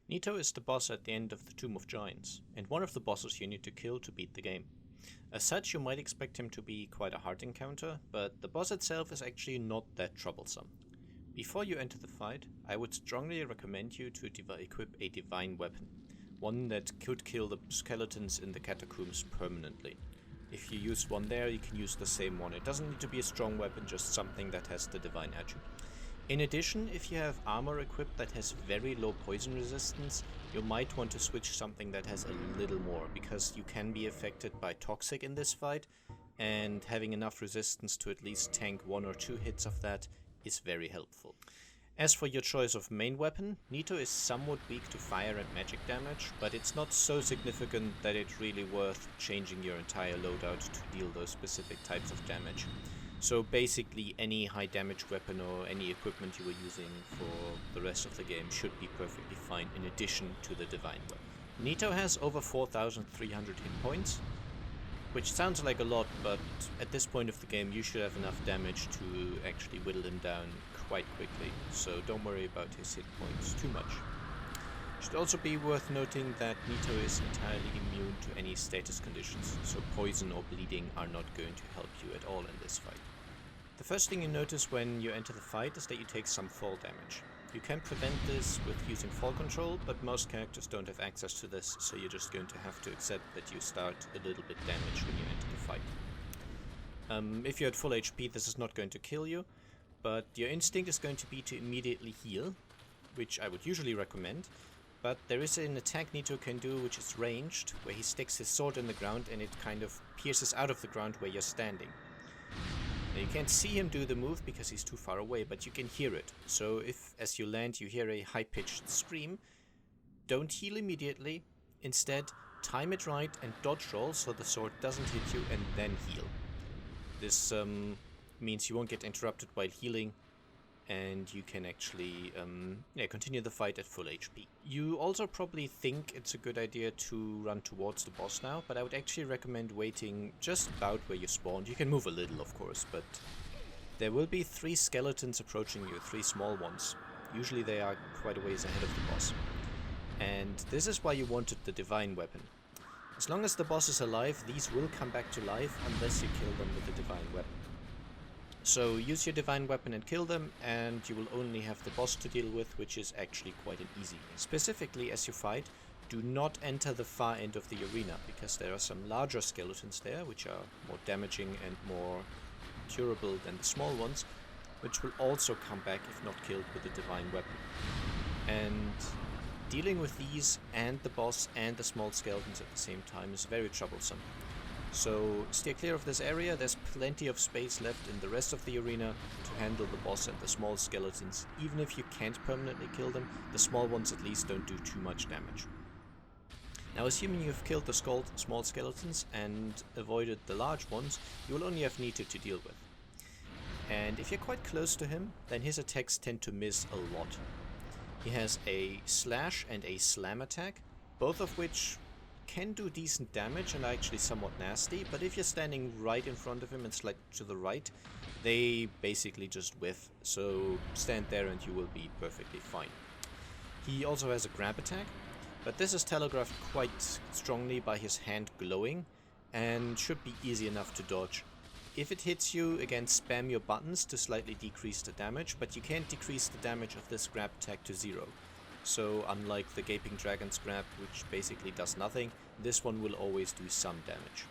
Nito is the boss at the end of the Tomb of Giants, and one of the bosses you need to kill to beat the game. As such, you might expect him to be quite a hard encounter, but the boss itself is actually not that troublesome. Before you enter the fight, I would strongly recommend you to equip a divine weapon, one that could kill the skeletons in the Catacombs permanently. If you use one there, you can use the same one. It doesn't need to be a strong weapon, just something that has the divine attribute. In addition, if you have armor equipped that has very low poison resistance, you might want to switch something that has a little more, because you can be affected by toxic in this fight, and having enough resistance to at least tank 1 or 2 hits of that is very helpful. As for your choice of main weapon, Nito is somewhat weak to fire and magic damage, but it's not so significant that it's really worth changing your entire loadout to deal those specific types of damage. So basically any high damage weapon or any equipment you were using for the rest of the game should be perfectly fine in addition to the divine weapon. Nito has over 4,300 hit points, which sounds like a lot, but at this point of the game you should have enough damage to actually whittle him down quite quickly, so don't worry about his hit points too much. It should also be worth noting that Nito is entirely immune to any status conditions, so poison or bleeding are not going to help you at all in this fight. The first thing you notice when you enter the fight is that you take some fall damage. You can prevent this with using fall control, but most characters don't have access to this, so you're just going to have to accept that you start a little bit damaged when you enter the fight. If you're at full HP, this is not going to kill you, but your instinct is going to be to immediately heal, which I would usually recommend, but there is an attack Nito can do which is ranged, where he sticks his sword in the ground and it kind of pierces out of the ground where you're standing. Now you can't see him do the move because he's too far away, but you can hear it. So if, as you land, you hear a high-pitched scream, don't heal immediately. Instead, time it right and dodge roll so the sword doesn't hit you and then heal. This means you won't get interrupted while healing, and you can actually continue the fight at full HP. You also probably think it's a good idea to run towards the boss now, but I would actually recommend waiting just about where you spawned. You can move a little, of course, but there will be 3 skeletons approaching you, 3 small ones. Usually they are quite a ways ahead of the boss. And this is why you wanted the divine weapon. As long as the boss is alive, these will come back to life unless you kill them with the divine weapon. So use your divine weapon and kill them, and you will only have the boss to deal with, which is actually quite an easy. Specifically, as you fight, do not enter the far end of the arena, because there are some larger skeletons there, which are more damaging and more durable than the small ones, which will also come back if not killed with the divine weapon. And dealing with these and the boss and the small skeletons at the same time is very troublesome. So steer clear of this area. There's plenty of space left in the rest of the arena to handle the boss and the small skeletons. Even if you can't permanently kill them, the small ones at least don't do too much damage. Now, assuming you've killed the small skeletons and avoided the large ones, you will only have Nito to deal with. And if you're quite close to him, then his attacks tend to miss a lot. He has a slash and a slam attack, both of which can do decent damage and are actually somewhat nasty, but if you're standing right in front of him and slightly to the right, they basically just whiff, so stand there and you will be perfectly fine. He also has a grab attack, but this is telegraphed quite strongly by his hand glowing and should be easy enough to dodge. If it hits you, again spam your buttons to slightly decrease the damage, but you can't decrease the damage of this grab attack to 0. So unlike the Gaping Dragon's grab, which basically does nothing, this one will always do some damage.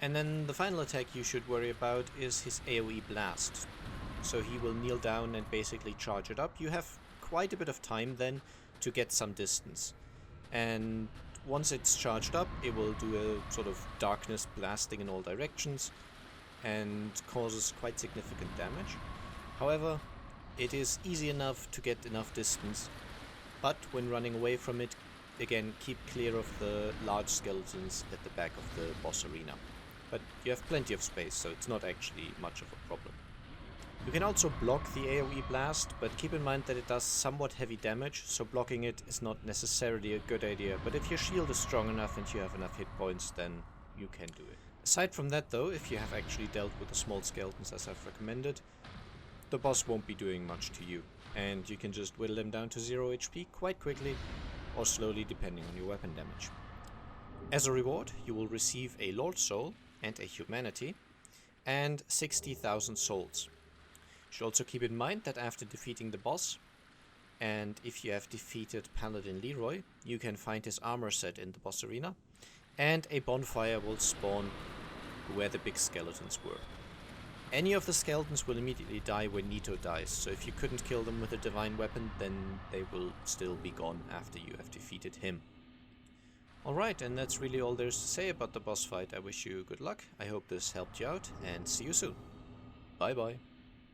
And then the final attack you should worry about is his AoE blast. So he will kneel down and basically charge it up. You have quite a bit of time then to get some distance. And once it's charged up, it will do a sort of darkness blasting in all directions and causes quite significant damage. However, it is easy enough to get enough distance. But when running away from it, again, keep clear of the large skeletons at the back of the boss arena. But you have plenty of space, so it's not actually much of a problem. You can also block the AoE blast, but keep in mind that it does somewhat heavy damage, so blocking it is not necessarily a good idea. But if your shield is strong enough and you have enough hit points, then you can do it. Aside from that though, if you have actually dealt with the small skeletons as I've recommended, the boss won't be doing much to you, and you can just whittle him down to 0 HP quite quickly, or slowly depending on your weapon damage. As a reward, you will receive a Lord Soul and a Humanity, and 60,000 souls. You should also keep in mind that after defeating the boss, and if you have defeated Paladin Leroy, you can find his armor set in the boss arena, and a bonfire will spawn where the big skeletons were. Any of the skeletons will immediately die when Nito dies, so if you couldn't kill them with a divine weapon, then they will still be gone after you have defeated him. Alright, and that's really all there is to say about the boss fight. I wish you good luck, I hope this helped you out, and see you soon. Bye bye.